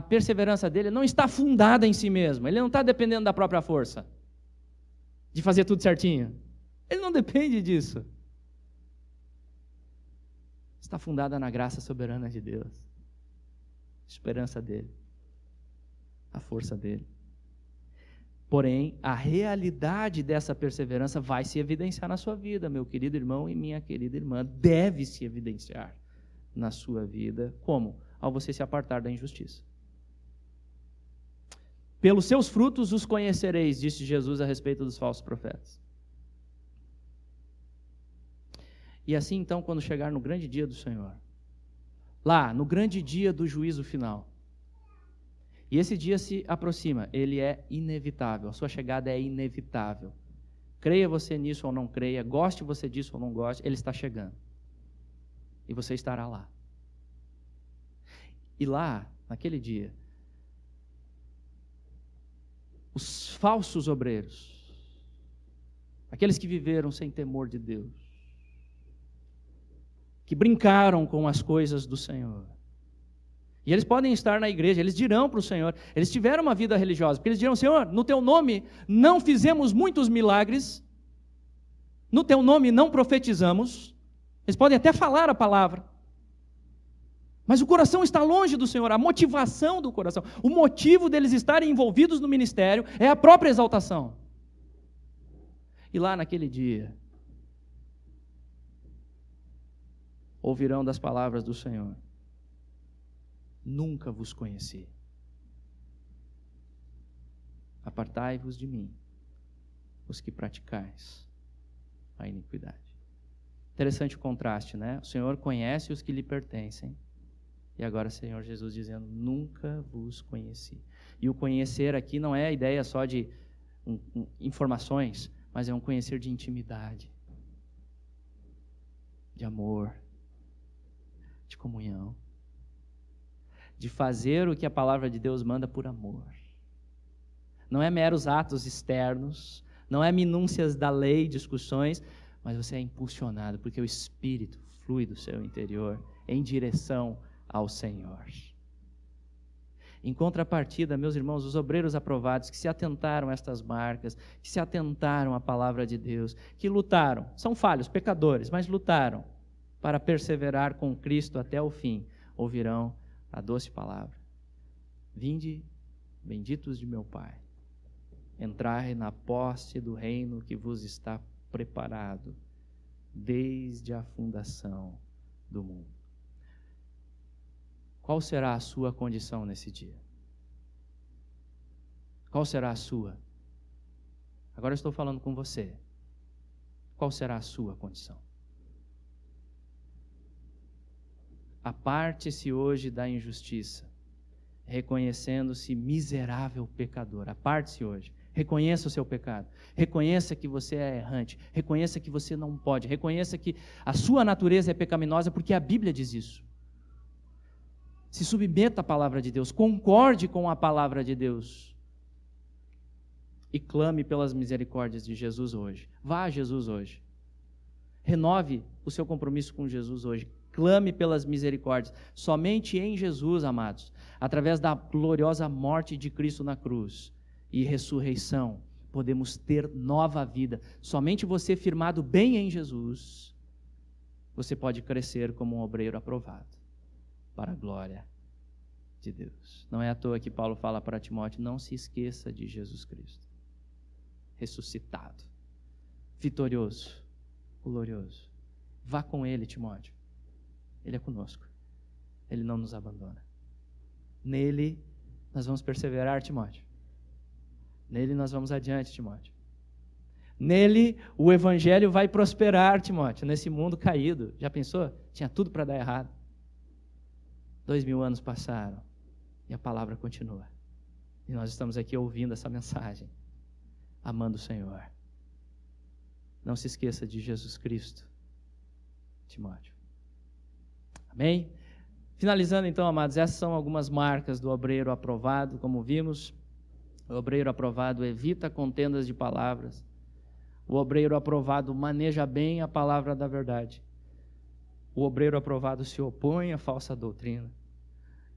perseverança dele não está fundada em si mesmo, ele não está dependendo da própria força, de fazer tudo certinho, ele não depende disso. Está fundada na graça soberana de Deus, a esperança dele, a força dele. Porém, a realidade dessa perseverança vai se evidenciar na sua vida, meu querido irmão e minha querida irmã, deve se evidenciar na sua vida. Como? Ao você se apartar da injustiça. Pelos seus frutos os conhecereis, disse Jesus a respeito dos falsos profetas. E assim, então, quando chegar no grande dia do Senhor, lá, no grande dia do juízo final, e esse dia se aproxima, ele é inevitável, a sua chegada é inevitável. Creia você nisso ou não creia, goste você disso ou não goste, ele está chegando. E você estará lá. E lá, naquele dia, os falsos obreiros, aqueles que viveram sem temor de Deus, que brincaram com as coisas do Senhor. E eles podem estar na igreja, eles dirão para o Senhor, eles tiveram uma vida religiosa, porque eles dirão: Senhor, no teu nome não fizemos muitos milagres, no teu nome não profetizamos, eles podem até falar a palavra, mas o coração está longe do Senhor, a motivação do coração, o motivo deles estarem envolvidos no ministério é a própria exaltação. E lá naquele dia, ouvirão das palavras do Senhor: nunca vos conheci. Apartai-vos de mim, os que praticais a iniquidade. Interessante o contraste, né? O Senhor conhece os que lhe pertencem, e agora o Senhor Jesus dizendo: nunca vos conheci. E o conhecer aqui não é a ideia só de informações, mas é um conhecer de intimidade, de amor, de comunhão, de fazer o que a palavra de Deus manda por amor. Não é meros atos externos, não é minúcias da lei, discussões, mas você é impulsionado, porque o Espírito flui do seu interior em direção ao Senhor. Em contrapartida, meus irmãos, os obreiros aprovados que se atentaram a estas marcas, que se atentaram à palavra de Deus, que lutaram, são falhos, pecadores, mas lutaram para perseverar com Cristo até o fim, ouvirão a doce palavra: vinde, benditos de meu Pai, entrai na posse do reino que vos está preparado desde a fundação do mundo. Qual será a sua condição nesse dia? Qual será a sua? Agora eu estou falando com você. Qual será a sua condição? Aparte-se hoje da injustiça, reconhecendo-se miserável pecador. Aparte-se hoje. Reconheça o seu pecado. Reconheça que você é errante. Reconheça que você não pode. Reconheça que a sua natureza é pecaminosa, porque a Bíblia diz isso. Se submeta à palavra de Deus. Concorde com a palavra de Deus. E clame pelas misericórdias de Jesus hoje. Vá a Jesus hoje. Renove o seu compromisso com Jesus hoje. Clame pelas misericórdias. Somente em Jesus, amados, através da gloriosa morte de Cristo na cruz e ressurreição, podemos ter nova vida. Somente você, firmado bem em Jesus, você pode crescer como um obreiro aprovado, para a glória de Deus. Não é à toa que Paulo fala para Timóteo: não se esqueça de Jesus Cristo, ressuscitado, vitorioso, glorioso. Vá com Ele, Timóteo. Ele é conosco. Ele não nos abandona. Nele nós vamos perseverar, Timóteo. Nele nós vamos adiante, Timóteo. Nele o evangelho vai prosperar, Timóteo, nesse mundo caído. Já pensou? Tinha tudo para dar errado. 2000 anos passaram e a palavra continua. E nós estamos aqui ouvindo essa mensagem, amando o Senhor. Não se esqueça de Jesus Cristo, Timóteo. Amém? Finalizando então, amados, essas são algumas marcas do obreiro aprovado, como vimos. O obreiro aprovado evita contendas de palavras. O obreiro aprovado maneja bem a palavra da verdade. O obreiro aprovado se opõe à falsa doutrina.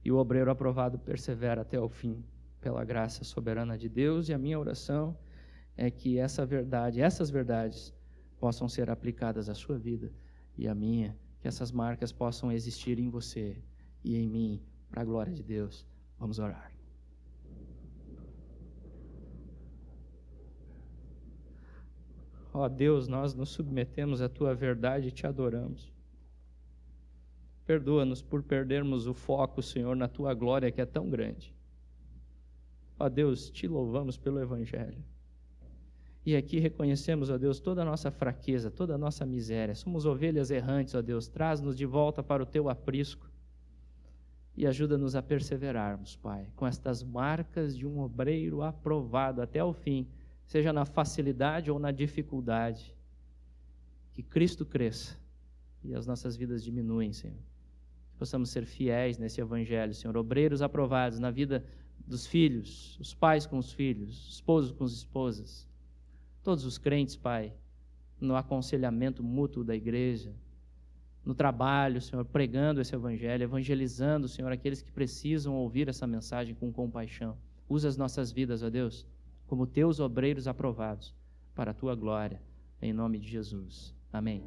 E o obreiro aprovado persevera até o fim, pela graça soberana de Deus. E a minha oração é que essas verdades possam ser aplicadas à sua vida e à minha, que essas marcas possam existir em você e em mim, para a glória de Deus. Vamos orar. Ó Deus, nós nos submetemos à Tua verdade e Te adoramos. Perdoa-nos por perdermos o foco, Senhor, na Tua glória que é tão grande. Ó Deus, Te louvamos pelo Evangelho. E aqui reconhecemos, ó Deus, toda a nossa fraqueza, toda a nossa miséria. Somos ovelhas errantes, ó Deus. Traz-nos de volta para o Teu aprisco e ajuda-nos a perseverarmos, Pai, com estas marcas de um obreiro aprovado até o fim, seja na facilidade ou na dificuldade. Que Cristo cresça e as nossas vidas diminuem, Senhor. Que possamos ser fiéis nesse Evangelho, Senhor. Obreiros aprovados na vida dos filhos, os pais com os filhos, os esposos com as esposas. Todos os crentes, Pai, no aconselhamento mútuo da igreja, no trabalho, Senhor, pregando esse Evangelho, evangelizando, Senhor, aqueles que precisam ouvir essa mensagem com compaixão. Usa as nossas vidas, ó Deus, como Teus obreiros aprovados, para a Tua glória, em nome de Jesus. Amém.